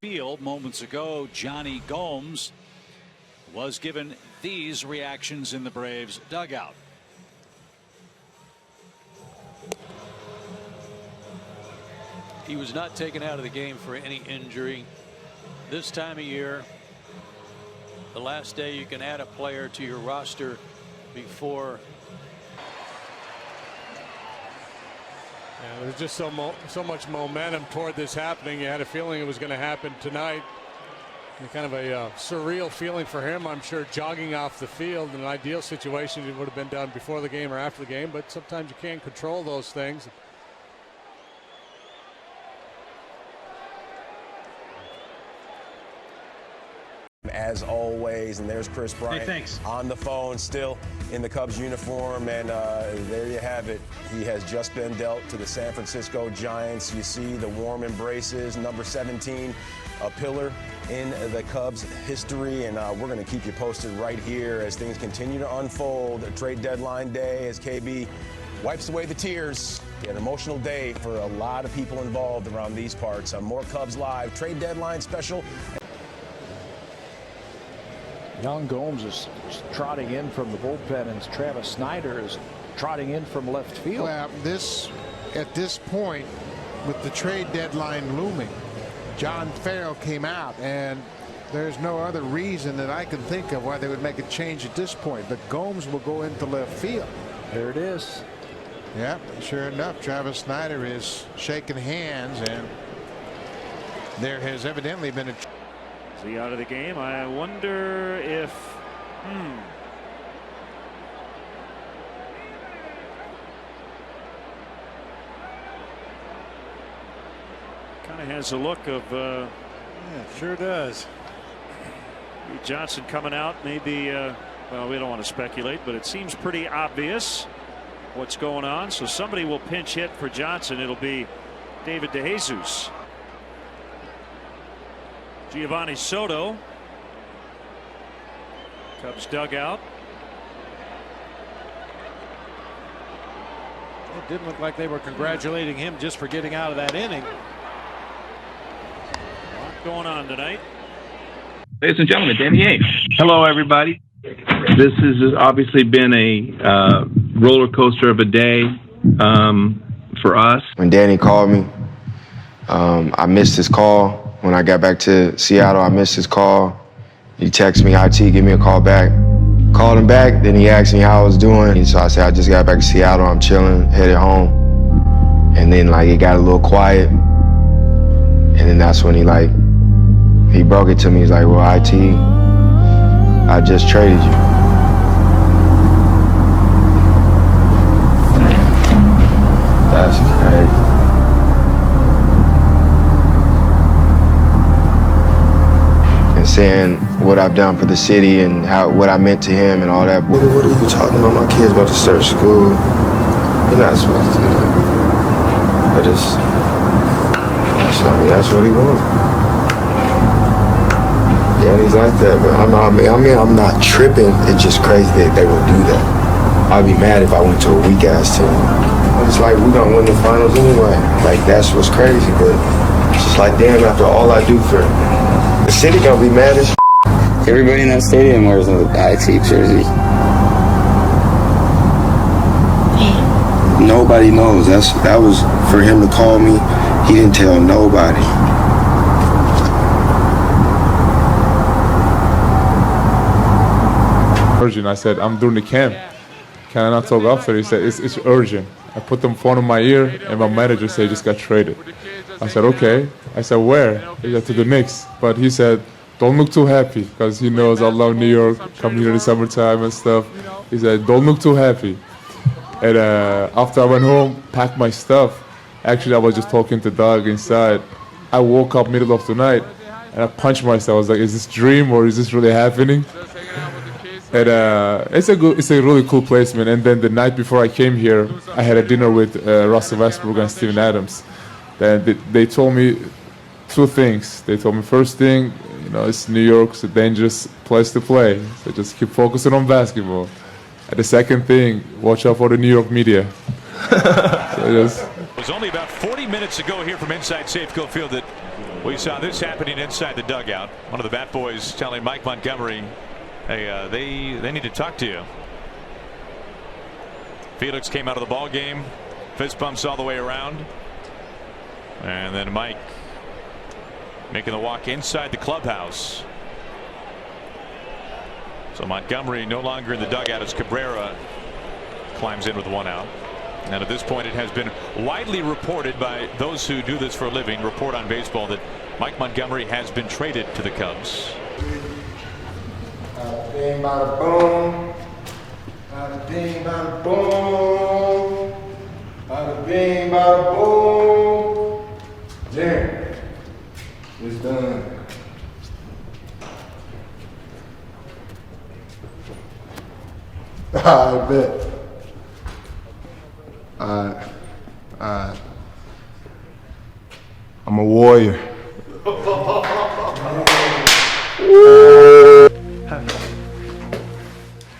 field moments ago. Johnny Gomes was given these reactions in the Braves dugout. He was not taken out of the game for any injury. This time of year, the last day you can add a player to your roster before. Yeah, there's just so much momentum toward this happening. You had a feeling it was going to happen tonight. And kind of a surreal feeling for him, I'm sure, jogging off the field. In an ideal situation, it would have been done before the game or after the game, but sometimes you can't control those things. As always, and there's Chris Bryant on the phone, still in the Cubs uniform, and there you have it. He has just been dealt to the San Francisco Giants. You see the warm embraces, number 17, a pillar in the Cubs history, and we're going to keep you posted right here as things continue to unfold. Trade deadline day as KB wipes away the tears. An emotional day for a lot of people involved around these parts. More Cubs Live trade deadline special. Young Gomes is trotting in from the bullpen, and Travis Snyder is trotting in from left field. Well, at this point, with the trade deadline looming, John Farrell came out, and there's no other reason that I can think of why they would make a change at this point. But Gomes will go into left field. There it is. Yeah, sure enough, Travis Snyder is shaking hands, and there has evidently been a. Is he out of the game? I wonder if. Kind of has a look of. Yeah, sure does. Johnson coming out, maybe. Well, we don't want to speculate, but it seems pretty obvious what's going on. So somebody will pinch hit for Johnson. It'll be David DeJesus. Giovanni Soto. Cubs dugout. It didn't look like they were congratulating him just for getting out of that inning. A lot going on tonight. Ladies and gentlemen, Danny Ainge. Hello, everybody. This has obviously been a roller coaster of a day for us. When Danny called me, I missed his call. When I got back to Seattle, I missed his call. He texted me, IT, give me a call back. Called him back, then he asked me how I was doing. So I said, I just got back to Seattle, I'm chilling, headed home. And then it got a little quiet. And then that's when he broke it to me. He's like, well, IT, I just traded you. That's crazy. And saying what I've done for the city and what I meant to him and all that. What are you talking about? My kid's about to start school. You're not supposed to do that. That's what he wants. Yeah, he's like that, but I'm not tripping. It's just crazy that they would do that. I'd be mad if I went to a weak ass team. It's like we gonna win the finals anyway. That's what's crazy, but it's just damn, after all I do for the city, gonna be mad as. Everybody in that stadium wears an IT jersey. Nobody knows. That was for him to call me. He didn't tell nobody. Urgent. I said, I'm doing the camp. Can I not talk after? He said, it's urgent. I put the phone in my ear, and my manager said, just got traded. I said, okay. I said, where? He said, to the Knicks. But he said, don't look too happy, because he knows I love New York, come here in the summertime and stuff. He said, don't look too happy. And after I went home, packed my stuff. Actually, I was just talking to Doug inside. I woke up middle of the night, and I punched myself. I was like, is this a dream, or is this really happening? And it's a really cool placement. And then the night before I came here, I had a dinner with Russell Westbrook and Steven Adams. Then they told me two things. They told me, first thing, it's New York, it's a dangerous place to play. So just keep focusing on basketball. And the second thing, watch out for the New York media. It was only about 40 minutes ago here from inside Safeco Field that We saw this happening inside the dugout. One of the bat boys telling Mike Montgomery, hey, they need to talk to you. Felix came out of the ball game, fist bumps all the way around, and then Mike making the walk inside the clubhouse. So Montgomery no longer in the dugout as Cabrera climbs in with 1 out. And at this point, it has been widely reported by those who do this for a living, report on baseball, that Mike Montgomery has been traded to the Cubs. Bing, bada, boom. Bada, bing, bada, boom. Bada, bing, bada, boom. There. It's done. I bet. I'm a warrior.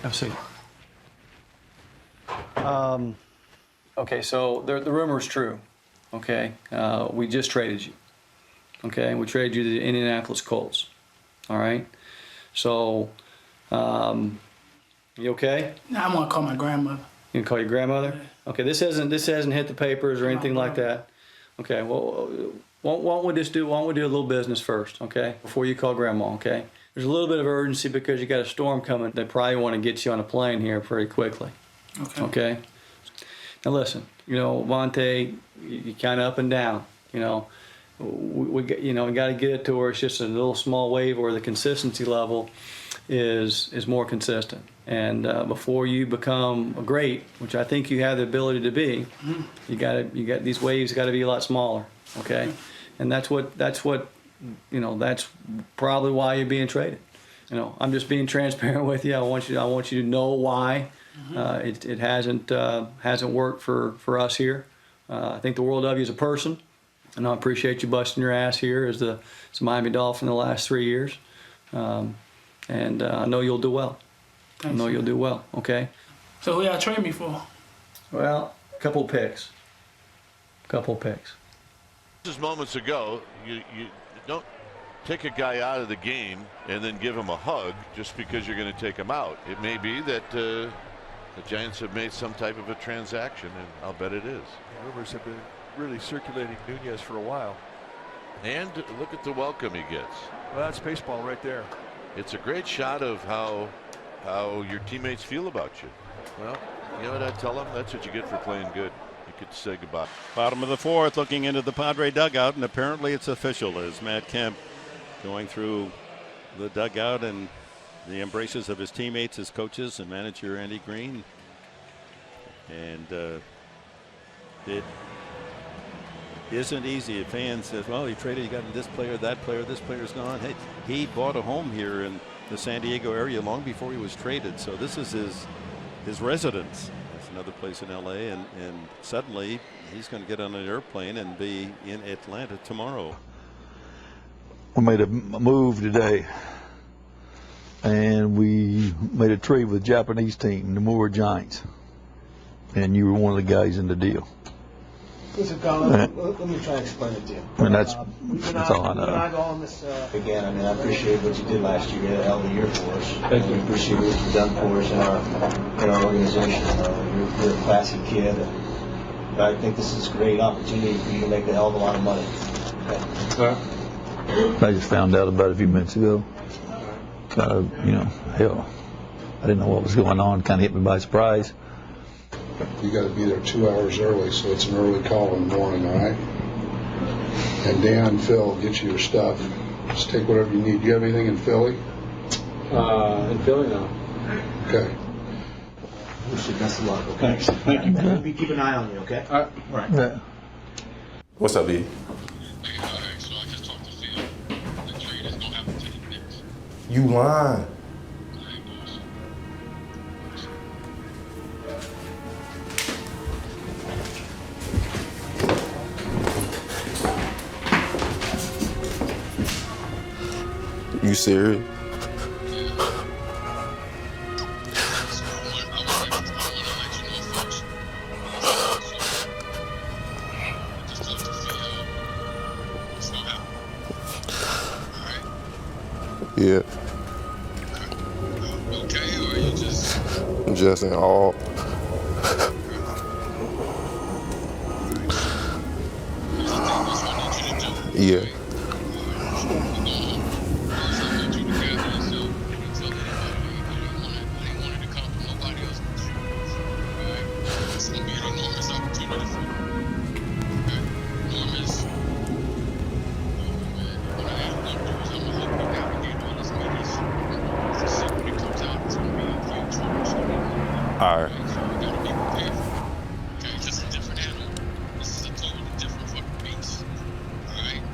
Have a seat. Okay, so the rumor is true. Okay, we just traded you. Okay, we traded you to the Indianapolis Colts. All right, so you okay? No, I'm gonna call my grandmother. You can call your grandmother? Okay, this hasn't hit the papers or anything like that. Okay, well, why don't we do a little business first, okay? Before you call grandma, okay? There's a little bit of urgency because you got a storm coming. They probably want to get you on a plane here pretty quickly. Okay. Okay. Now listen, Monte, you kind of up and down. We got to get it to where it's just a little small wave where the consistency level is more consistent. And before you become great, which I think you have the ability to be, you got these waves got to be a lot smaller, okay? And that's probably why you're being traded. I'm just being transparent with you. I want you to know why it hasn't worked for us here. I think the world of you as a person, and I appreciate you busting your ass here as the Miami Dolphin the last 3 years. And I know you'll do well. Thanks, I know you'll do well, okay? So who y'all trade me for? Well, a couple picks. Just moments ago, you don't take a guy out of the game and then give him a hug just because you're going to take him out. It may be that the Giants have made some type of a transaction, and I'll bet it is. Rumors have been really circulating Nunez for a while. And look at the welcome he gets. Well, that's baseball right there. It's a great shot of how your teammates feel about you. Well, you know what I tell them? That's what you get for playing good. You could say goodbye. Bottom of the 4th, looking into the Padre dugout, and apparently it's official as Matt Kemp going through the dugout and the embraces of his teammates, his coaches, and manager Andy Green. And it isn't easy. If fans says, well, he traded, he got this player, that player, this player's gone. Hey, he bought a home here in the San Diego area long before he was traded. So this is his residence. It's another place in LA, and suddenly he's going to get on an airplane and be in Atlanta tomorrow. We made a move today, and we made a trade with the Japanese team, the Nomura Giants, and you were one of the guys in the deal. Listen, Colin, let me try and explain it to you. And that's all I know. I go on this, again, I mean, I appreciate what you did last year. You had a hell of a year for us. Thank you. I appreciate what you've done for us in our organization. You're a classy kid. But I think this is a great opportunity for you to make a hell of a lot of money. Okay. I just found out about it a few minutes ago. Hell, I didn't know what was going on. Kind of hit me by surprise. You got to be there 2 hours early, so it's an early call in the morning, all right? And Dan and Phil will get you your stuff. Just take whatever you need. Do you have anything in Philly? In Philly, no. Okay. Wish you best of luck. Okay. Thank you. We'll be keeping an eye on you, okay? All right. Yeah. What's up, B? You lying. You serious? Yeah. Okay, or you just? Just in awe. Yeah. All right.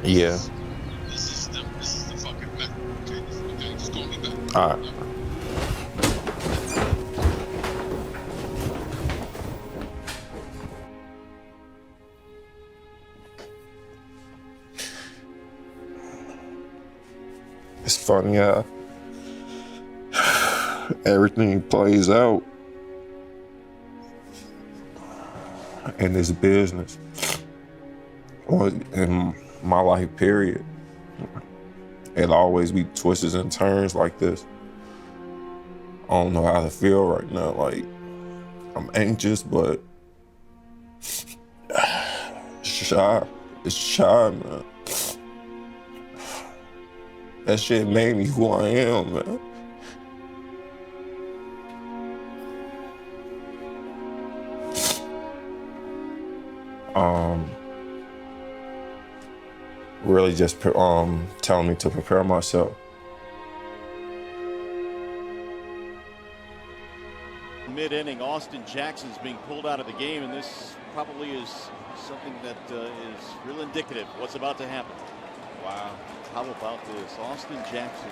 Yeah. All right. It's funny how everything plays out in this business, or in my life, period. It'll always be twists and turns like this. I don't know how to feel right now. Like, I'm anxious, but shy. It's shy, man. That shit made me who I am, man. Really just telling me to prepare myself. Mid-inning, Austin Jackson's being pulled out of the game, and this probably is something that is real indicative of what's about to happen. Wow. How about this? Austin Jackson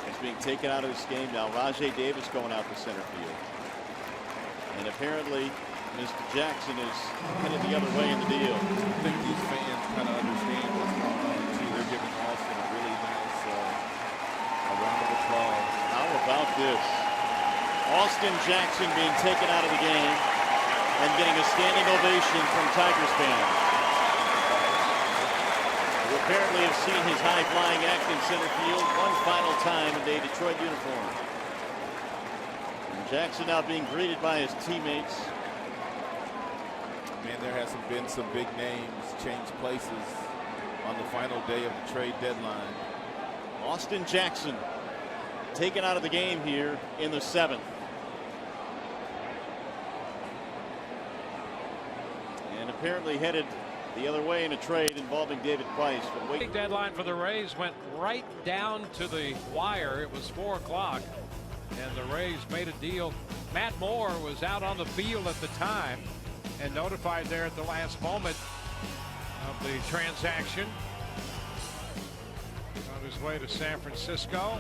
is being taken out of this game now. Rajay Davis going out to center field. And apparently, Mr. Jackson is headed the other way in the deal. I think these fans kind of understand what's going on, too. They're giving Austin a really nice round of applause. How about this? Austin Jackson being taken out of the game and getting a standing ovation from Tigers fans, who apparently have seen his high-flying act in center field one final time in a Detroit uniform. And Jackson now being greeted by his teammates. Man, there has been some big names change places on the final day of the trade deadline. Austin Jackson taken out of the game here in the 7th. And apparently headed the other way in a trade involving David Price. But Big deadline for the Rays went right down to the wire. It was 4 o'clock, and the Rays made a deal. Matt Moore was out on the field at the time and notified there at the last moment of the transaction. On his way to San Francisco.